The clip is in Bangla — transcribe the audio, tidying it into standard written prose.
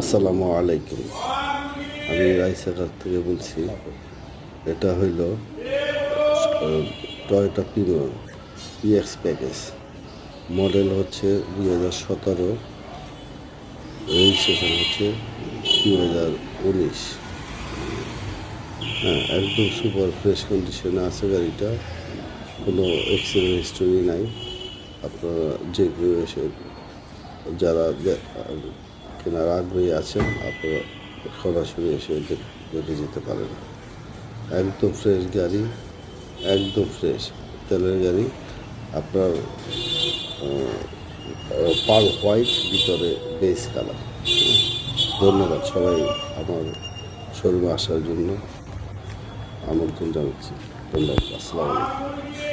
আসসালামু আলাইকুম। আমি রাইসাঘাট থেকে বলছি। এটা হইল Toyota premier PX package. Model হচ্ছে 2017, রেজিস্ট্রেশন হচ্ছে 2019। হ্যাঁ, একদম সুপার ফ্রেশ কন্ডিশনে আছে গাড়িটা, কোনো অ্যাক্সিডেন্ট হিস্টোরি নাই। আপনারা যে কেউ এসে যারা কেনার আগ্রহী আছেন আপনারা সরাসরি এসে দেখে যেতে পারেন। একদম ফ্রেশ গাড়ি, একদম ফ্রেশ তেলের গাড়ি। আপনার পার হোয়াইট, ভিতরে বেস কালার। ধন্যবাদ সবাই আমার শোরুমে আসার জন্য আমন্ত্রণ জানাচ্ছি। ধন্যবাদ। আসসালামু আলাইকুম।